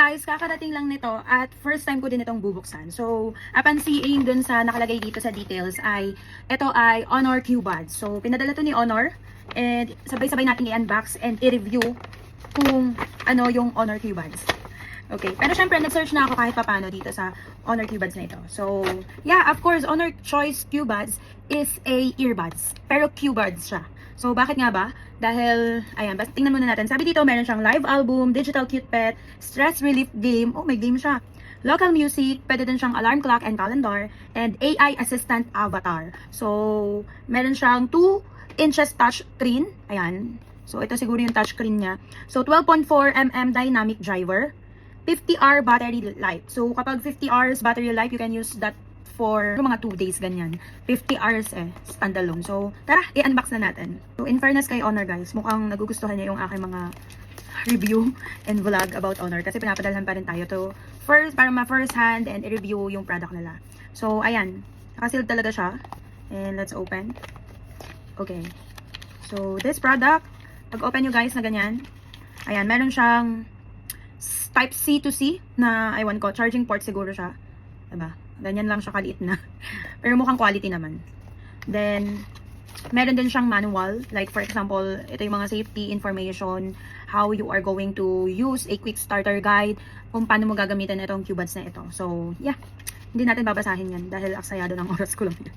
guys, kakarating lang nito at first time ko din itong bubuksan. So, upon seeing dun sa nakalagay dito sa details ay, ito ay Honor Q-Buds. So, pinadala to ni Honor and sabay-sabay natin i-unbox and i-review kung ano yung Honor Q-Buds. Okay, pero syempre nag-search na ako kahit papano dito sa Honor Q-Buds na ito. So, yeah, of course, Honor Choice Q-Buds is a earbuds. Pero Q-Buds siya. So, bakit nga ba? Dahil, ayan, basta tingnan muna natin. Sabi dito, meron siyang live album, digital cute pet, stress relief game. Oh, may game siya. Local music, pwede din siyang alarm clock and calendar, and AI assistant avatar. So, meron siyang 2 inches touch screen. Ayan. So, ito siguro yung touch screen niya. So, 12.4mm dynamic driver. 50-hour battery life. So, kapag 50 hours battery life, you can use that for mga 2 days, ganyan. 50 hours standalone. So, tara, i-unbox na natin. So, in fairness kay Honor, guys, mukhang nagugustuhan niya yung aking mga review and vlog about Honor. Kasi pinapadalhan pa rin tayo to first, para ma-first hand and i-review yung product nila. So, ayan. Nakasealed talaga siya. And let's open. Okay. So, this product, pag open nyo guys na ganyan, ayan, meron siyang type C to C na, ewan ko, charging port siguro siya. Diba? Ganyan lang siya kaliit na. Pero mukhang quality naman. Then, meron din siyang manual. Like, for example, ito yung mga safety information, how you are going to use a quick starter guide, kung paano mo gagamitin itong Q-Buds na ito. So, yeah. Hindi natin babasahin yan dahil aksayado ng oras ko lang yan.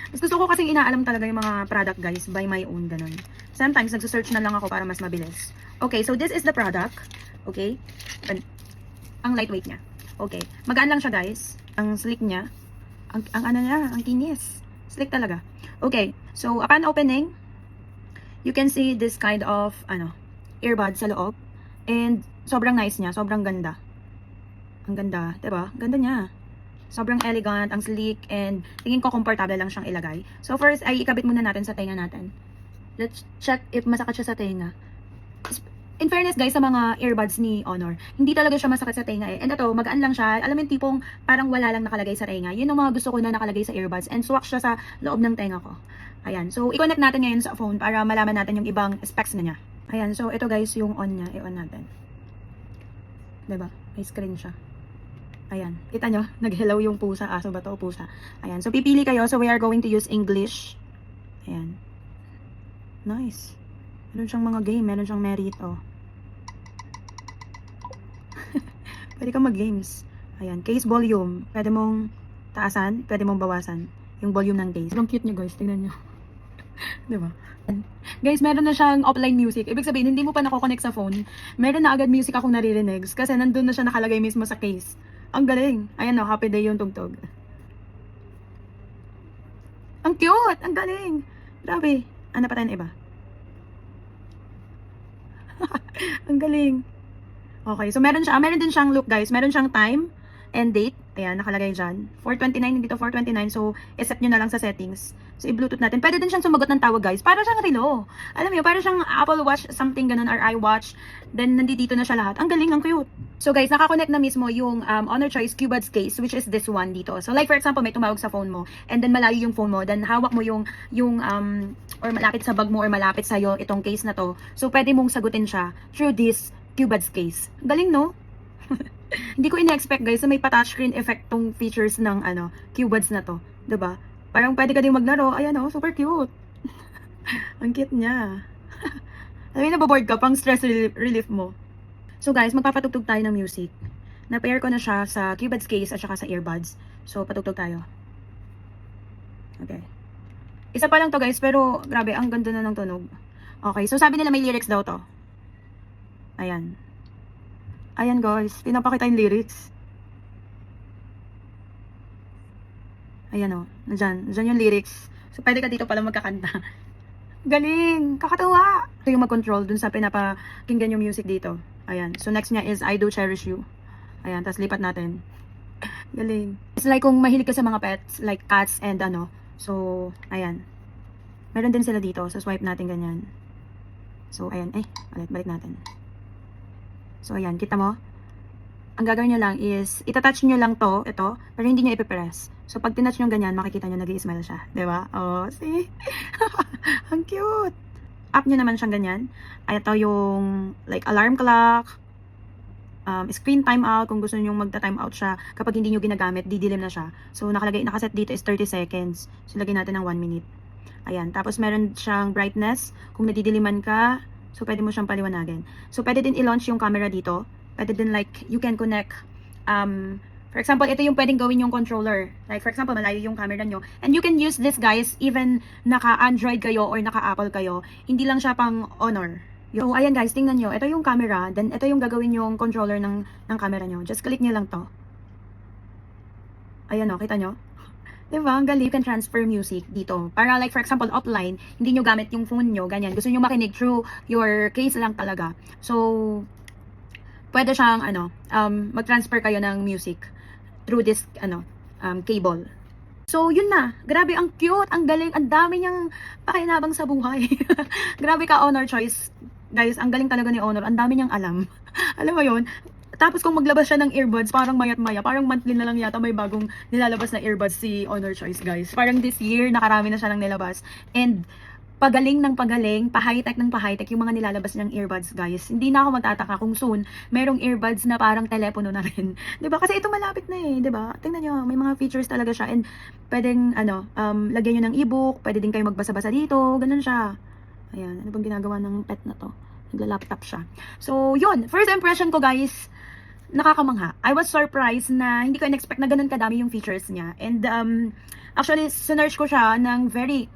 Mas gusto ko kasing inaalam talaga yung mga product, guys, by my own, ganun. Sometimes, nagsusearch na lang ako para mas mabilis. Okay, so this is the product. Okay. Ang lightweight niya. Okay. Magaan lang siya, guys. Ang slick niya. Ang ano niya, ang kinis. Slick talaga. Okay. So, upon opening, you can see this kind of, earbud sa loob. And, sobrang nice niya. Sobrang ganda. Ang ganda. Diba? Ganda niya. Sobrang elegant, ang sleek, and tingin ko komportable lang siyang ilagay. So, first, ay ikabit muna natin sa tenga natin. Let's check if masakit siya sa tenga. In fairness guys, sa mga earbuds ni Honor, hindi talaga siya masakit sa tenga And ito, magaan lang siya. Alam mo yung tipong parang wala lang nakalagay sa tenga. Yun ang mga gusto ko na nakalagay sa earbuds. And swak siya sa loob ng tenga ko. Ayan. So, i-connect natin ngayon sa phone para malaman natin yung ibang specs na niya. Ayan. So, ito guys, yung on niya. I-on natin. Diba? May screen siya. Ayan. Kita nyo? Nag-hello yung pusa. Aso ba to? Pusa. Ayan. So, pipili kayo. So, we are going to use English. Ayan. Nice. Meron siyang mga game. Meron siyang merit. Oh. Pwede kang mag-games. Ayan, case volume. Pwede mong taasan, pwede mong bawasan yung volume ng case. Ang cute niya guys, tingnan nyo. Diba? Guys, meron na siyang offline music. Ibig sabihin, hindi mo pa nako-connect sa phone. Meron na agad music akong naririnig kasi nandun na siya nakalagay mismo sa case. Ang galing. Ayan o, happy day yung tugtog. Ang cute! Ang galing! Grabe. Ano pa tayo na iba? Ang galing. Okay, so meron din siyang look guys. Meron siyang time and date. Ayan, nakalagay dyan. 429, dito 429. So, iset nyo na lang sa settings. So, i-bluetooth natin. Pwede din siyang sumagot ng tawag guys. Para siyang relo. Alam mo yun, para siyang Apple Watch, something ganun, or iWatch. Then, nandito na siya lahat. Ang galing, ang cute. So guys, nakakonect na mismo yung Honor Choice Q-Buds case, which is this one dito. So like for example, may tumawag sa phone mo, and then malayo yung phone mo, then hawak mo yung or malapit sa bag mo, or malapit sa'yo itong case na to. So, pwede mong sagutin siya through this Q-Buds case. Galing, no? Hindi ko ina-expect guys na may pa-touchscreen effect tong features ng Q-Buds na to. 'Di ba? Parang pwede ka din maglaro. Ayan oh, super cute. Ang cute niya. Alam mo, naboboard ka, pang stress relief mo. So guys, magpapatugtog tayo ng music. Na-pair ko na siya sa Q-Buds case at saka sa earbuds. So, patugtog tayo. Okay. Isa pa lang to guys, pero grabe, ang ganda na ng tunog. Okay, so sabi nila may lyrics daw to. Ayan. Ayan guys, pinapakita yung lyrics. Ayan o, nandyan yung lyrics. So pwede ka dito pala magkakanta. Galing, kakatawa. Ito yung mag-control dun sa pinapakinggan yung music dito. Ayan, so next niya is I Do Cherish You. Ayan, tapos lipat natin. Galing. It's like kung mahilig ka sa mga pets, like cats and so, ayan. Meron din sila dito, so swipe natin ganyan. So, ayan, ulit, balik natin. So, ayan, kita mo? Ang gagawin nyo lang is, itatouch nyo lang to, ito, pero hindi nyo ipipress. So, pag tinouch nyo ganyan, makikita nyo nag-i-smile siya. Diba? Oh, see? Ang cute! Up nyo naman siyang ganyan. Ay, ito yung, like, alarm clock. screen timeout. Kung gusto niyo magta-timeout siya kapag hindi niyo ginagamit, didilim na siya. So, nakaset dito is 30 seconds. So, lagyan natin ng 1 minute. Ayan. Tapos, meron siyang brightness. Kung nadidiliman ka, so, pwede mo siyang paliwanagin. So, pwede din i-launch yung camera dito. Pwede din like, you can connect, for example, ito yung pwedeng gawin yung controller. Like, for example, malayo yung camera nyo. And you can use this, guys, even naka-Android kayo or naka-Apple kayo. Hindi lang siya pang Honor. So, ayan guys, tingnan nyo. Ito yung camera. Then, ito yung gagawin yung controller ng camera nyo. Just click nyo lang to. Ayan o, kita nyo? Diba? Ang galing. You can transfer music dito. Para like, for example, offline, hindi nyo gamit yung phone nyo, ganyan. Gusto nyo makinig through your case lang talaga. So, pwede siyang, mag-transfer kayo ng music through this cable. So, yun na. Grabe, ang cute, ang galing, ang dami niyang pakinabang sa buhay. Grabe ka, Honor Choice. Guys, ang galing talaga ni Honor. Ang dami niyang alam. Alam mo yun? Tapos kung maglabas siya ng earbuds, parang mayat-maya, parang monthly na lang yata may bagong nilalabas na earbuds si Honor Choice, guys. Parang this year, nakarami na siya ng nilabas. And pagaling ng pagaling, pa-high-tech ng pa-high-tech yung mga nilalabas niyang earbuds, guys. Hindi na ako matataka kung soon merong earbuds na parang telepono na rin. 'Di ba? Kasi ito malapit na eh, 'di ba? Tingnan niyo, may mga features talaga siya and pwedeng lagyan niyo ng e-book, pwede din kayo magbasa-basa dito, ganun siya. Ayan, ano bang ginagawa ng pet na to? Nagla-laptop siya. So, yun, first impression ko, guys, nakakamangha. I was surprised na hindi ko in-expect na ganun kadami yung features niya. And actually, sinearch ko siya ng very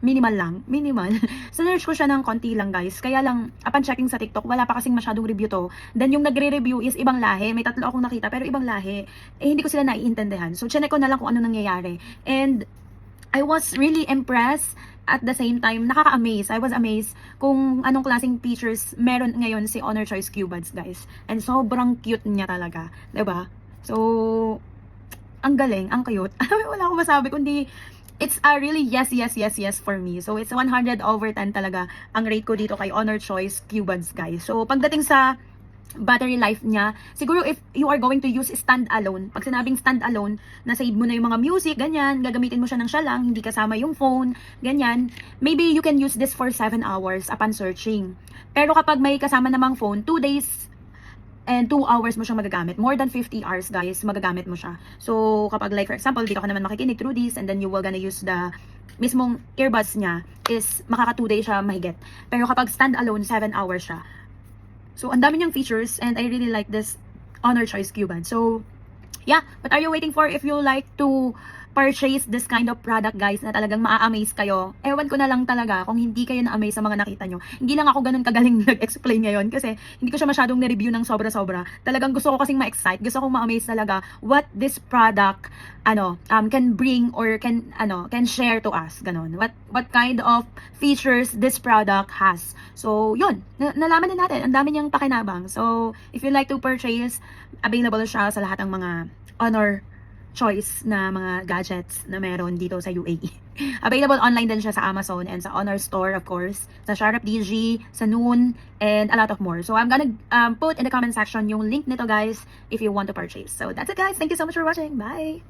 minimal lang. Minimal. Sinearch ko siya ng konti lang, guys. Kaya lang, upon checking sa TikTok, wala pa kasing masyadong review to. Then, yung nagre-review is ibang lahi. May 3 akong nakita, pero ibang lahi. Eh, hindi ko sila naiintindihan. So, chinek ko na lang kung ano nangyayari. And, I was really impressed. At the same time, nakaka-amaze. I was amazed kung anong klaseng features meron ngayon si Honor Choice Q-Buds, guys. And sobrang cute niya talaga. 'Di ba? So, ang galing, ang cute. Wala akong masabi kundi it's a really yes for me. So, it's 100/10 talaga ang rate ko dito kay Honor Choice Q-Buds, guys. So, pagdating sa battery life niya, siguro if you are going to use stand-alone, pag sinabing stand-alone, na-save mo na yung mga music, ganyan, gagamitin mo siya ng siya lang, hindi kasama yung phone, ganyan, maybe you can use this for 7 hours upon searching. Pero kapag may kasama namang phone, 2 days and 2 hours mo siyang magagamit. More than 50 hours, guys, magagamit mo siya. So, kapag like, for example, dito ka naman makikinig through this, and then you will gonna use the mismong earbuds niya, is makaka 2 days siya mahigit. Pero kapag stand-alone, 7 hours siya. So, ang dami niyang features, and I really like this Honor Choice Q-Bud. So, yeah, what are you waiting for if you like to purchase this kind of product, guys, na talagang maa-amaze kayo? Ewan ko na lang talaga kung hindi kayo na-amaze sa mga nakita nyo. Hindi lang ako ganun kagaling nag-explain ngayon kasi hindi ko siya masyadong na-review ng sobra-sobra. Talagang gusto ko kasing ma-excite, gusto ko ma-amaze talaga what this product can bring or can share to us, ganun. What kind of features this product has. So, yun, nalaman na natin, ang dami niyang pakinabang. So, if you like to purchase, available siya sa lahat ng mga Honor Choice na mga gadgets na meron dito sa UAE. Available online din siya sa Amazon and sa Honor Store, of course, sa Sharp DG, sa Noon, and a lot of more. So, I'm gonna put in the comment section yung link nito, guys, if you want to purchase. So, that's it, guys. Thank you so much for watching. Bye!